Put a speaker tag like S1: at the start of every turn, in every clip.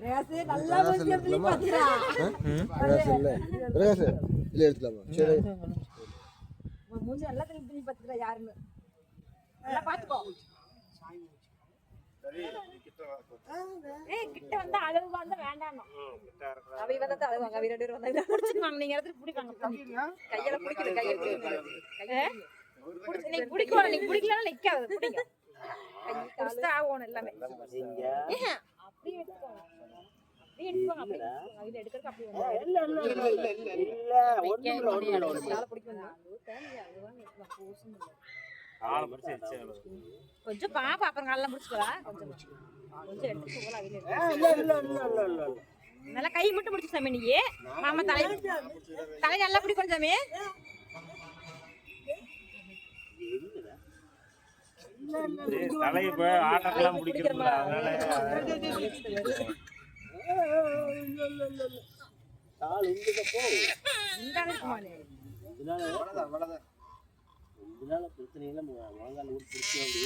S1: Race நல்லா முடிச்சிருந்தீ பாத்துடா.
S2: Race இல்ல எடுத்துலாமா? சரி.
S1: மூஞ்சி நல்லா திருப்பி பாத்துடா யாருன்னு. நல்லா பாத்துக்கோ. ஏய் கிட்ட வந்தா அளவு வந்தா வேண்டாம்னோ. அவை வந்தா அளவு வாங்க. அவை ரெண்டு பேர் வந்தா புடிச்சுவாங்க. நீங்க எடுத்து புடிப்பாங்க. கையால புடிக்குது கையை கையே. நீ புடிக்கோல நீ புடிக்கலனா நிக்காது புடிங்க. கை கால்ல ஆவோம் எல்லாமே. அப்படியே எடுத்துக்கோ. நீ எடுத்துக்கோ அப்படியே. அவைல எடுக்கறதுக்கு அப்படியே வந்தா.
S3: இல்ல ஒண்ணுல
S1: கால புடிக்குங்க. தேவையா அதுவாங்க போசும் இல்ல.
S3: ஆள பிடிச்சு எச்ச
S1: கொஞ்சம் பாப்பா அப்புறம் கால்ல முடிச்சுக்கடா கொஞ்சம் கொஞ்சம் எடுத்து போல அவைல
S3: இல்ல
S1: நல்லா கை மட்டும் முடிச்சு சாமி நீ மாமா தலை நல்லா பிடி கொஞ்சம்
S3: தலை இப்ப ஆட்டெல்லாம் பிடிக்கிறோம்ல அதனால கால் உண்டுக போ
S1: இந்தானே இருக்குமானே
S3: இதனால பிரச்சனை இல்ல முழங்கால் ஊர் பிடிச்சி வந்து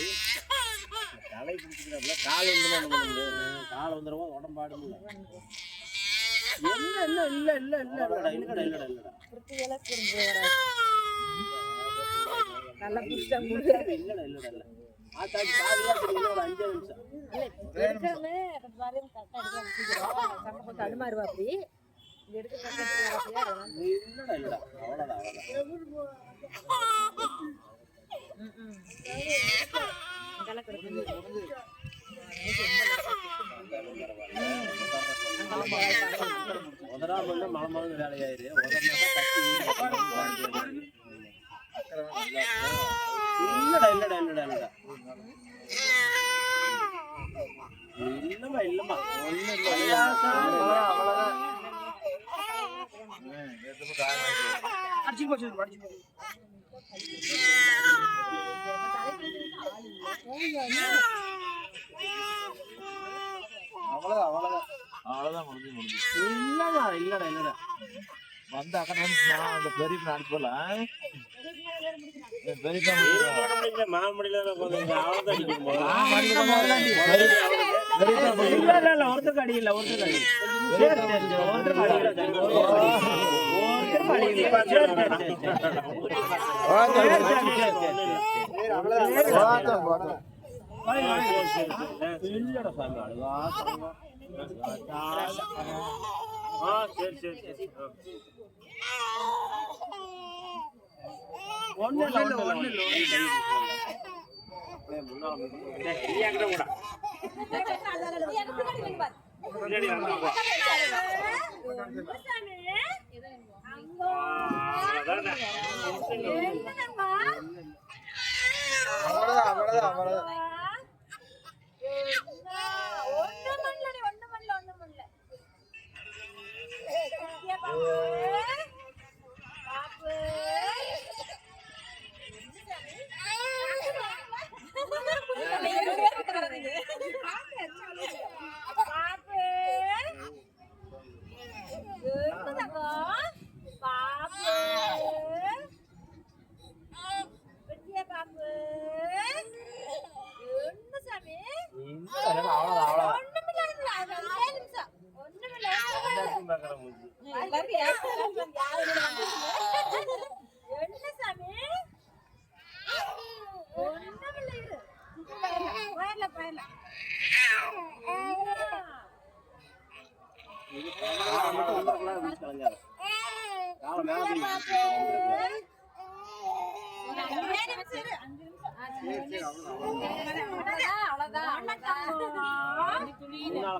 S3: தலை பிடிச்சிக்கிறப்ப கால் வந்து கால் வந்துடுவா உடம்பாடும் இல்ல
S1: நல்லா பிடிச்சா
S3: இல்ல ஆத்தாச்சி பாதியா தெரியல ஒரு 5 நிமிஷம்
S1: எடுக்கறமே பாரு கரெக்ட்டா எடுக்கலாம் சம கொஞ்சம் தடுமாறுவா அப்படி எடுக்க கரெக்ட்டா
S3: இல்லடா அவ்வளவுதான்
S1: இதெல்லாம் கிடக்குது
S3: உதராம மழை வேலையாயிரு உதர்னா தட்டி இல்லடா இல்லம்மா ஒண்ணு இல்ல அவ்வளவுதான் அடிச்சு போச்சு அவ்வளவுதான் முடிஞ்சு இல்லடா வந்த அக்கா அந்த பெரிய அனுப்பல பெரிய மாமடியில ஒருத்தருக்கு அடி இல்ல இல்லடா சாமி அழுவா சரி ஒண்ணு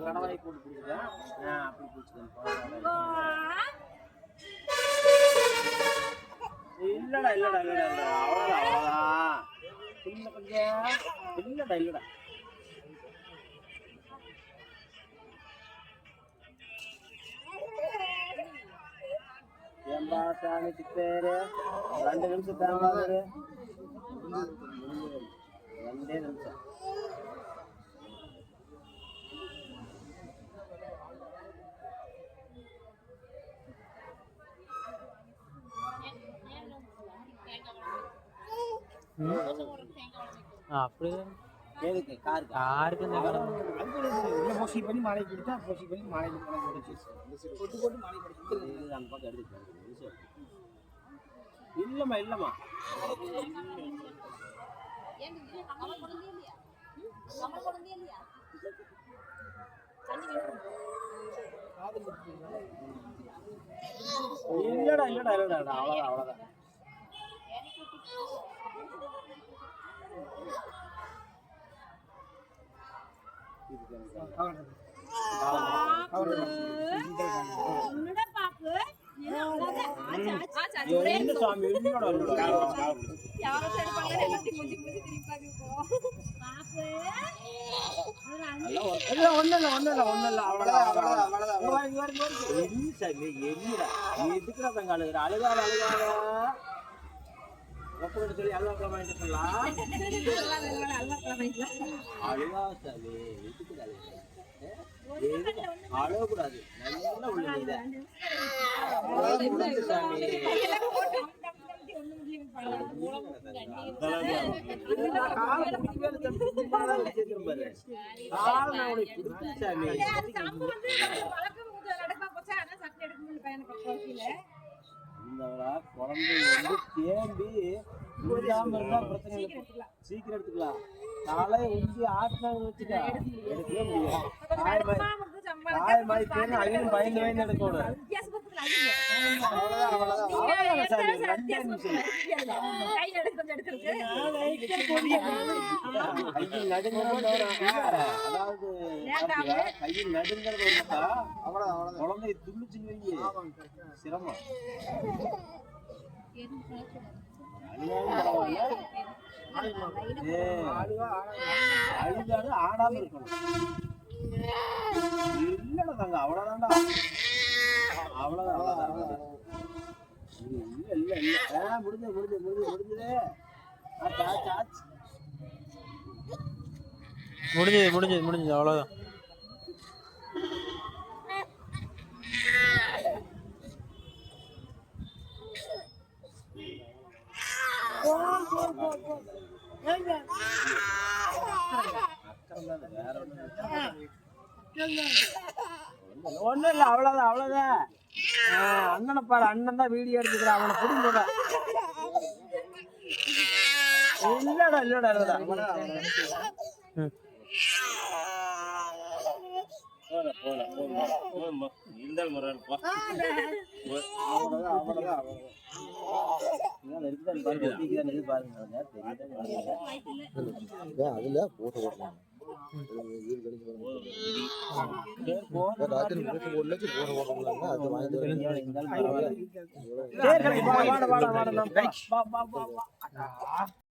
S3: கடவாய் போட்டு பிடிக்கிறேன் அப்படி பிடிச்சிக்கிறேன் இல்லடா அவ்வளவுதான் இல்லடா ஏம்பா சாமிக்கு பேரு 2 நிமிஷம் தாங்காது 2 நிமிஷம் அப்படியே எதுக்கு காருக்கு
S4: யாருக்கு இந்த காலம்
S5: உள்ள போசி பண்ணி மாலை கொடுத்தா போசி பண்ணி மாலையில போட்டு போட்டு மாலை கொடுத்து
S3: அந்த பக்கம் எடுத்து இல்லம்மா இல்லம்மா இல்லடா இல்லடா இல்லடா அவ்வளவுதான் அவ்வளவுதான் என்ன சாமி இல்லடா இல்லடா எதுக்குடா தங்க அழுகுற அழுகாத அழுகாத ஒப்பனை சொல்லி அல்வாக்கிழமை வாங்கிட்டு சொல்லலாம் அழுகா சாமி எதுக்கு அழகக்கூடாது நல்லா உள்ள சாமி குழந்தை வந்து தேம்பி இருந்தா பிரச்சனை சீக்கிரம் எடுத்துக்கலாம் நாளை உஞ்சி ஆட்டினாங்க வச்சுக்கா எடுக்கவே முடியும் தாய் மாதிரி பேரு அதையும் பயந்து பயந்து எடுக்கணும் கையில் நடுங்கிறது அதாவது கையில் நடுங்கிறது குழந்தை துள்ளிச்சு வைங்க சிரமம் அழுதாலும் ஆடாம இருக்கணும் இல்லடா தாங்க அவ்வளவுதான்டா அவ்வளவுதான் இல்ல இல்ல இல்ல முடிஞ்சது
S4: அவ்வளவுதான்
S3: ஒண்ணும் இல்ல அவ்வளவுதான் அவ்வளவுதான் அண்ணனை பாரு அண்ணன் தான் வீடியோ எடுத்துக்கிறான் அவனை புடிங்க இல்லடா இல்லடா இல்லடா இருந்தால் முறை
S2: அதுல போட்டு போடலாம் அது வாங்கி